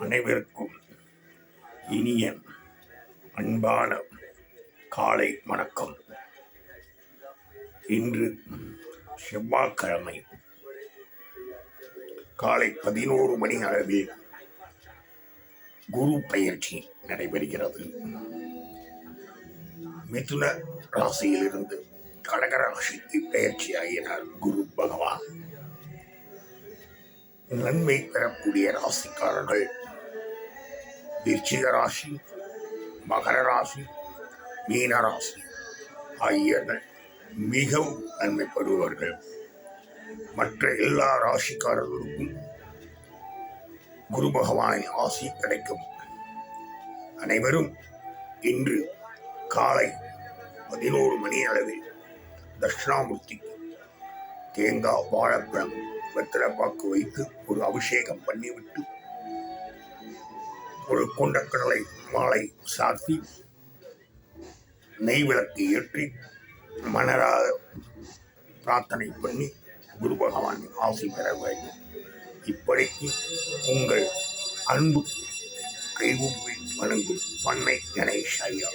அனைவருக்கும் இனிய அன்பான காலை வணக்கம். இன்று செவ்வாய்க்கிழமை காலை 11 மணி அளவில் குரு பயிற்சி நடைபெறுகிறது. மிதுன ராசியிலிருந்து கடக ராசிக்கு பயிற்சியாகிறார் குரு பகவான். நன்மை பெறக்கூடிய ராசிக்காரர்கள் விருச்சிக ராசி, மகர ராசி, மீன ராசி ஆகியவர்கள் மிகவும் நன்மைப்படுவார்கள். மற்ற எல்லா ராசிக்காரர்களுக்கும் குரு பகவானின் ஆசி கிடைக்கும். அனைவரும் இன்று காலை 11 மணி அளவில் தட்சிணாமூர்த்திக்கு தேங்காய், வாழைப்பழம், வெத்தலைப்பாக்கு வைத்து ஒரு அபிஷேகம் பண்ணிவிட்டு ஒரு கொண்டக்கடலை மாலை சாத்தி நெய் விளக்கு ஏற்றி மனராக பிரார்த்தனை பண்ணி குரு பகவானின் ஆசி பெற வேண்டும். இப்படிக்கு உங்கள் அன்பு கைகூப்பி வழங்கும் பண்ணை கணேஷ் ஐயா.